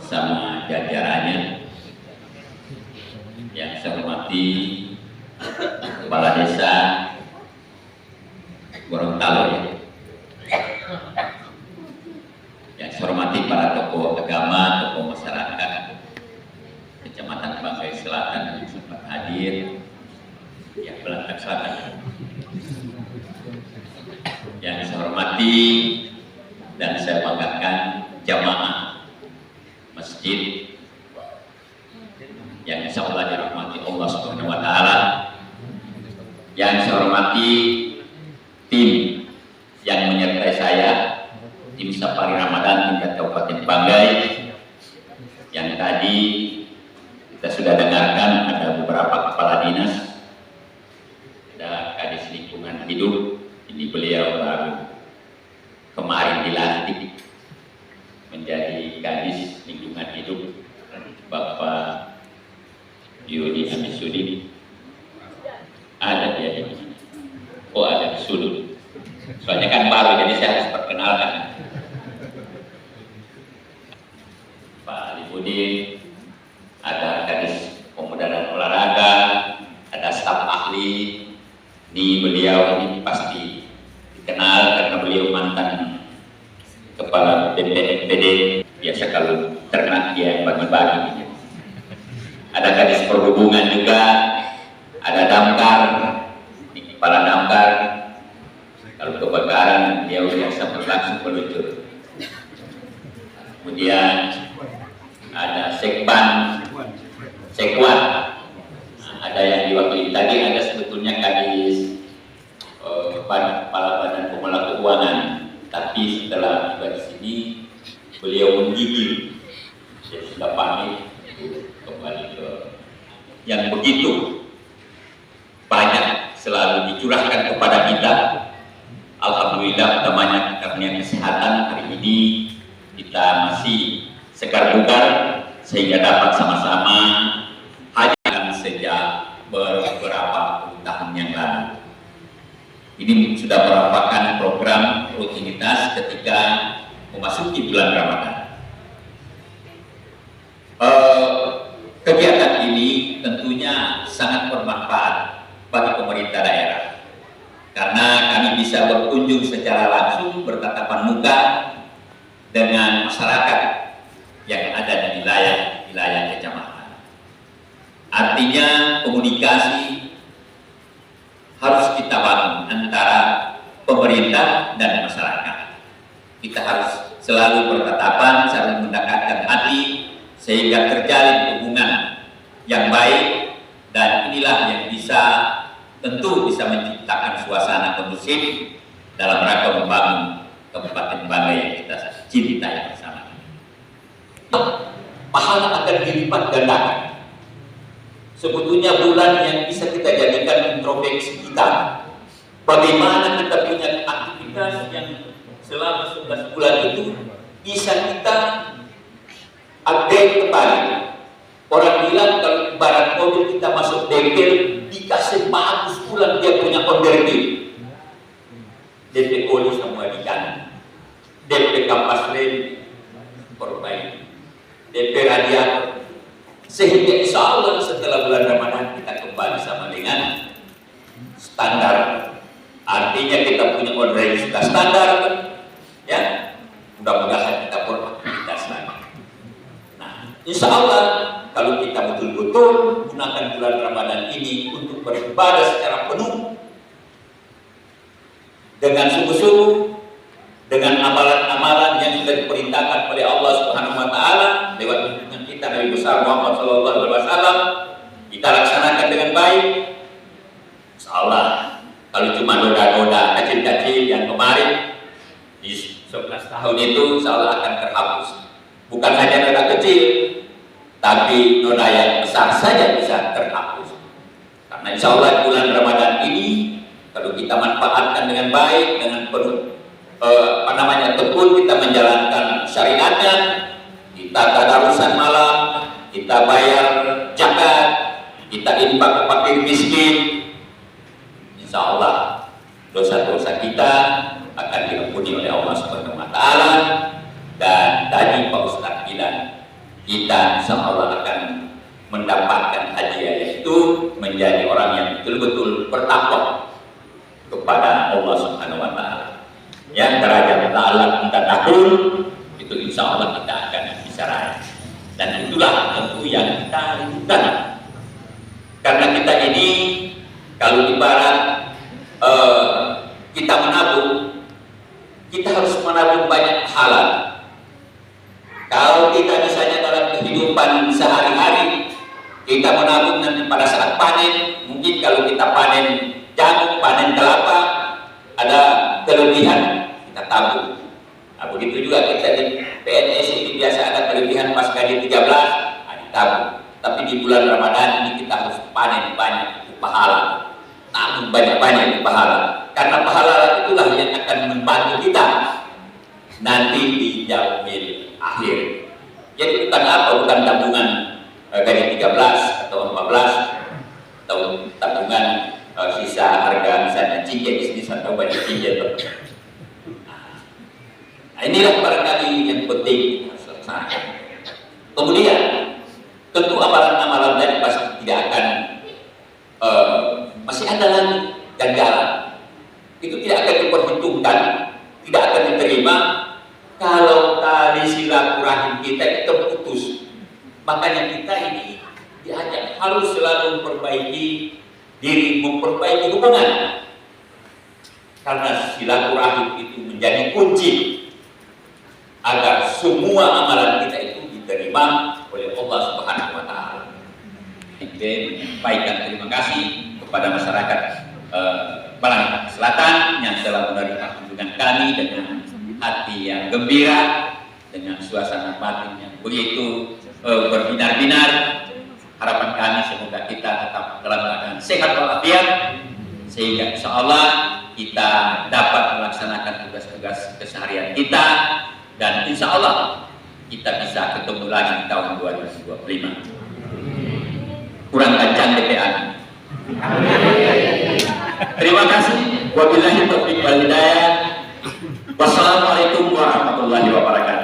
bersama jajarannya. Yang saya hormati Kepala Desa Gorontalo ya. Yang saya hormati para tokoh agama, tokoh masyarakat Kecamatan Banggai Selatan yang sempat hadir, yang Belantang Selatan. Yang saya hormati dan saya banggakan jamaah masjid yang insya Allah dirahmati Allah Subhanahu wa Ta'ala. Yang saya hormati tim yang menyertai saya, tim Safari Ramadan tingkat Kabupaten Banggai, yang tadi kita sudah dengarkan ada beberapa kepala dinas, ada Kadis Lingkungan Hidup, ini beliau baru kemarin dilantik menjadi Kadis Lingkungan Hidup, Bapak Yudi Amisudin. Ada dia di sini. Oh, ada di sudut. Soalnya kan baru, jadi saya harus perkenalkan. Pak Alibudin, ada Kadis Pemuda dan Olahraga, ada staf ahli. Ini beliau ini pasti dikenal karena beliau mantan Kepala BPNPD. Biasa kalau ternak dia bagi-bagi. Ada Kadis Perhubungan juga, ada Damkar, ini Kepala Damkar. Kalau kebakaran dia biasa berlangsung meluncur. Kemudian ada Sekban, Sekwan, ada yang diwakili tadi, ada sebetulnya Kadis Kepala Badan Pengelola Keuangan, tapi setelah tiba di sini beliau menggigil, jadi sudah pamit kembali ke yang begitu banyak selalu dicurahkan kepada kita. Alhamdulillah utamanya karena kesehatan hari ini kita masih segar bugar sehingga dapat sama-sama hadirkan sejak beberapa tahun yang lalu. Ini sudah merupakan program rutinitas ketika memasuki bulan Ramadan. Kegiatan ini tentunya sangat bermanfaat bagi pemerintah daerah karena kami bisa berkunjung secara langsung, bertatapan muka dengan masyarakat yang ada di wilayah kecamatan. Artinya komunikasi harus kita bangun antara pemerintah dan masyarakat. Kita harus selalu bertatapan, saling mendekatkan hati sehingga terjalin hubungan yang baik, dan inilah yang tentu bisa menciptakan suasana kondusif dalam rangka membangun Kabupaten Banggai yang kita cintai bersama. Pahala akan dilipat gandakan. Sebetulnya bulan yang bisa kita jadikan introspeksi kita. Bagaimana kita punya aktivitas yang selama 11 bulan itu bisa kita update kembali. Orang bilang kalau ibarat mobil kita masuk bengkel, dikasih bagus pulang dia punya order deal. DP oli semua diganti, DP kampas rem perbaiki, DP radiator, sehingga insya Allah setelah bulan Ramadan kita kembali sama dengan standar. Artinya kita punya order yang sudah standar, ya. Mudah-mudahan kita beraktivitas lagi. Nah, insya Allah kalau kita betul-betul gunakan bulan Ramadan ini untuk beribadah secara penuh dengan sungguh-sungguh, dengan amalan-amalan yang sudah diperintahkan oleh Allah Subhanahu wa Ta'ala lewat tuntunan kita Nabi besar Muhammad sallallahu alaihi wasallam, kita laksanakan dengan baik. Insyaallah kalau cuma noda-noda kecil-kecil yang kemarin di 11 tahun itu insyaallah akan terhapus. Bukan hanya noda kecil, tapi noda yang besar saja bisa terhapus. Karena insya Allah bulan Ramadan ini kalau kita manfaatkan dengan baik, dengan penuh tekun kita menjalankan syariatnya, kita tadarusan malam, kita bayar zakat, kita infak ke fakir miskin, insya Allah dosa-dosa kita akan diampuni oleh Allah Subhanahu wa Ta'ala. Dan tadi Pak Ustadz bilang kita insya Allah akan mendapatkan hadiah, yaitu menjadi orang yang betul-betul bertakwa kepada Allah Subhanahu wa Ta'ala. Ya, derajat la'allak tattaqun itu insya Allah kita akan bisa raih. Dan itulah tentu yang kita rindukan. Karena kita ini kalau ibarat kita menabung, kita harus menabung banyak pahala. Kalau kita misalnya dalam kehidupan sehari-hari kita menabung nanti pada saat panen, mungkin kalau kita panen jagung, panen kelapa, ada kelebihan, kita tabung. Nah, begitu juga kita di PNS ini biasa ada kelebihan pas gaji 13, ditabung. Tapi di bulan Ramadan ini kita harus panen banyak pahala, tabung banyak-banyak pahala. Karena pahala itulah yang akan membantu kita nanti di yaumil akhir. Jadi bukan apa, bukan tabungan gaji 13 atau 14 atau tabungan sisa harga misalnya cincin bisnis atau banyak cincin. Nah, inilah barangkali yang penting kita selesaikan. Kemudian tentu amalan-amalan tadi pasti tidak akan masih ada lagi ganjaran. Itu tidak akan diperhitungkan, tidak akan diterima kalau tali silaturahim kita itu terputus. Makanya kita ini diajak harus selalu memperbaiki diri, memperbaiki hubungan. Karena silaturahim itu menjadi kunci agar semua amalan kita itu diterima oleh Allah Subhanahu wa Ta'ala. Baikkan terima kasih kepada masyarakat Balangkat Selatan yang telah menerima kunjungan kami dengan hati yang gembira, dengan suasana batin yang begitu berbinar-binar. Harapan kami semoga kita tetap dalam keadaan sehat walafiat, sehingga insya Allah kita dapat melaksanakan tugas-tugas keseharian kita, dan insya Allah kita bisa ketemu lagi di tahun 2025. Kurang kencang DPA. Terima kasih. Wabillahi taufiq wal hidayah. Wassalamualaikum warahmatullahi wabarakatuh.